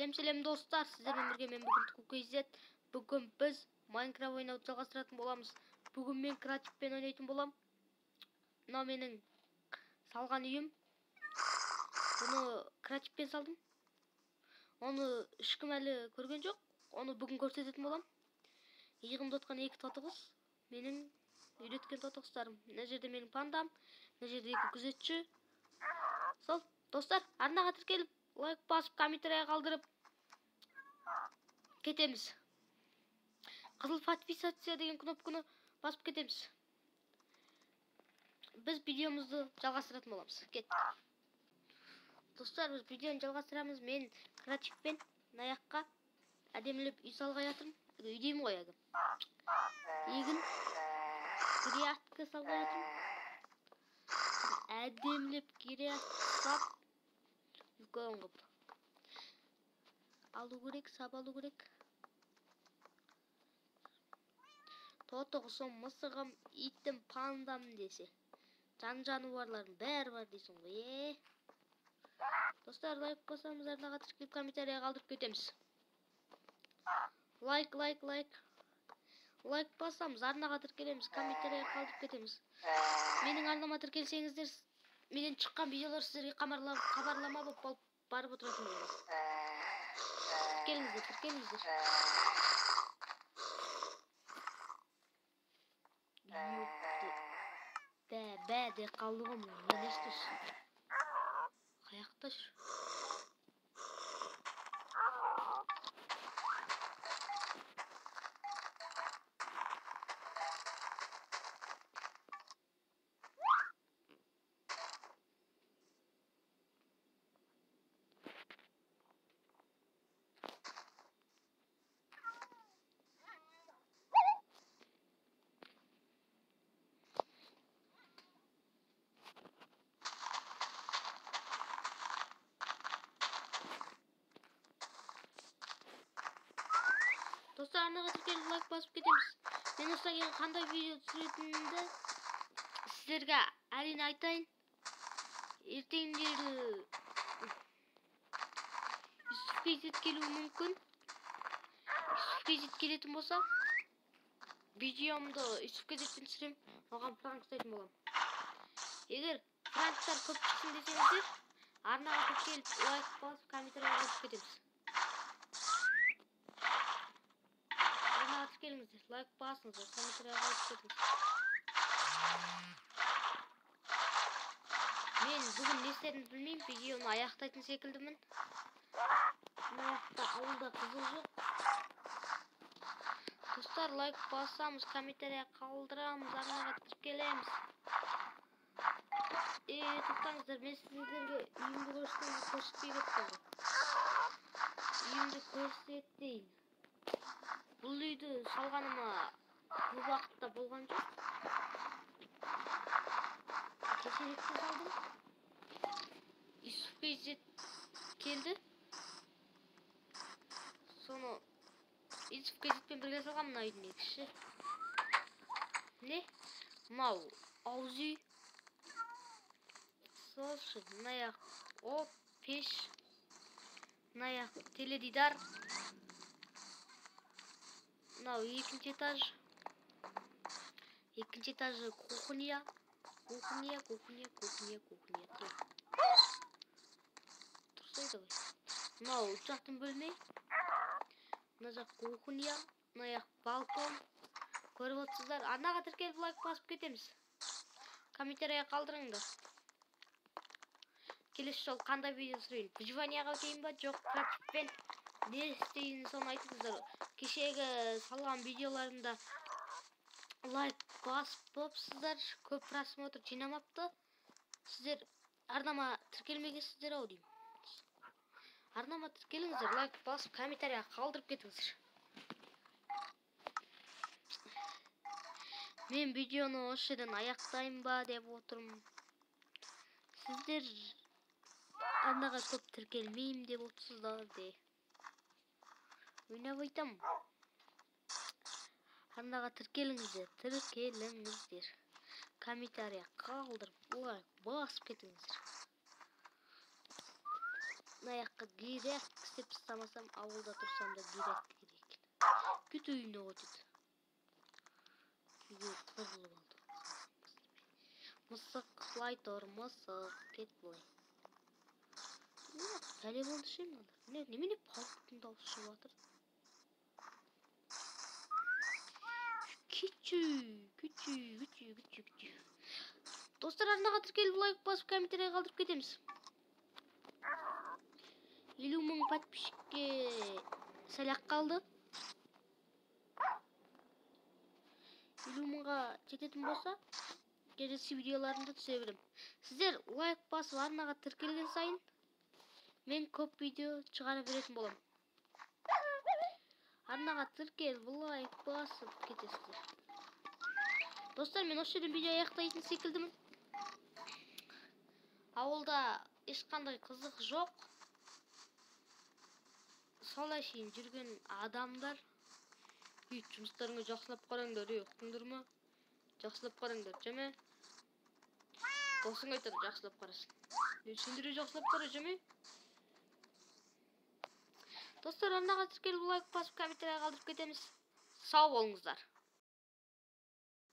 Selam dostlar, sizlerle birге men бүгін Кукизет. Бүгін біз Майнкрафт ойнауды жалғастыратын боламыз. Бүгін мен креативпен ойнайтын болам. Мына менің салған үйім. Бұны креативпен салдым. Оны ешкім әлі көрген жоқ. Оны бүгін көрсететін болам. Иығымда отқан екі тотығыз менің үйреткен тотығыздарым. Мына жерде менің пандам, мына жерде екі күзетші. Сол достар, арнаға тіркеліп, лайк басып, комментария қалдырып кетеміз. Қызыл подписаться деген кнопканы басып кетеміз. Біз видеомызды жалғастыратын боламыз. Кеттік. Достар, біз видеоны жалғастырамыз. Мен креативпен аяққа әдемілеп үй салғай жатырмын. Үйдеймін ғой әгім. Егін креативке салғай жатырмын. Әдемілеп сап үлкен қып алу керек, сап алу керек. Тотығысым, мысығым, итім, пандам десе, жануарлардың бәрі бар дейсің ғой. Достар, лайк басамыз, арнаға тіркеліп, комментария қалдырып кетеміз. Лайк басамыз, арнаға тіркелеміз, комментария қалдырып кетеміз. Менің арнама тіркелсеңіздер, менен шыққан видеолар сіздерге хабарлама болып барып отыратын болады. Тіркеліңіздер. Бә де қалды ғой мұның. Не істейсің? Қаяқта жүр? Dostlar, arnaға тіркеліп лайк басып кетеміз. Мен осыдан кейін қандай видео түсіретінімді сіздерге әрине айтайын. Ертеңдері Юсуф келуі мүмкін. Юсуф келетін болса, видеомды Юсуф түсірем, оған пранк істейтін болам. Егер пранктар көп шықсын десеңіздер, арнаға тіркеліп лайк басып, комментария жазып кетеміз. Келіңіздер, лайк басыңыздар, комментария қалдырып кетіңіз. Мен бүгін не істерімді білмеймін, видеоны аяқтайтын секілдімін. Аяқта ауылда қызыл жоқ. Достар, лайк басамыз, комментария қалдырамыз, арнаға тіркелеміз. Тоқтаңыздар, мен сіздерге үйімді көрсетпей кеттім. Үйімді көрсетейін. Бұл үйді салғаныма көп уақытта болған жоқ. Кешелікте салдым. Юсуф келді. Соны Юсуф бірге салған мына үйдің екіші. Не? Мынау ауыз үй. Солшы, мынаяқ пеш. Мынаяқ теледидар. Мынау екінші этаж. Екінші этажы кухня. Тұрсайды ғой. Мынау ұшақтың бөлме. Мына жақ кухня. Мына жақ балкон. Көріп отырсыздар. Арнаға тіркеліп лайк басып кетеміз. Комментария қалдырыңдар. Келесі жол қандай видео түсірейін? Выживанияға өтейін ба? Жоқ, креативпен не істейін соны айтыңыздар. Кешегі салған видеоларымда лайк басыпсыздар, көп просмотр жинамапты. Сіздер арнама тіркелмегенсіздер ау деймін. Арнама тіркеліңіздер, лайк басып, комментария қалдырып кетіңіздер. Мен видеоны осы жерден аяқтайын ба деп отырмын. Сіздер арнаға көп тіркелмеймін деп отырсыздар де. Ойнап айтам. Арнаға тіркеліңіздер. Комментария қалдырып, лайк басып кетіңіздер. аякка керек деп тастамасам, ауылда турсам да керек. Күт үйүнө өтөт. Үйгө курулуп алды. Мысык былай тур, мысык кет былай. Тәле болду шейин. Немене палктын дауысы чыгып атыр? Küçük. Dostlar arnaga тиркелип лайк басып комментарий калтырып кетемиз. 50 000 подписчикке салак калды. 50 000га жететін болса, келесі видеоларымды түсе берем. Сіздер лайк басып арнаға тіркелген сайын мен көп видео шығара беретін болам. Арнаға тіркеліп лайк басып кетесіздер. Достар, мен осы жерден видео аяқтайтын секілдімін. Ауылда ешқандай қызық жоқ. Солай шейін жүрген адамдар. Жұмыстарыңа жақсылап қараңдар, ұқтыңдар ма? Жақсылап қараңдар, жеме? Досың айтады, жақсылап қарасын. Сендер жақсылап қара, жеме? Достар, арнаға тіркеліп лайк басып комментарий қалдырып кетеміз. Сау болыңыздар.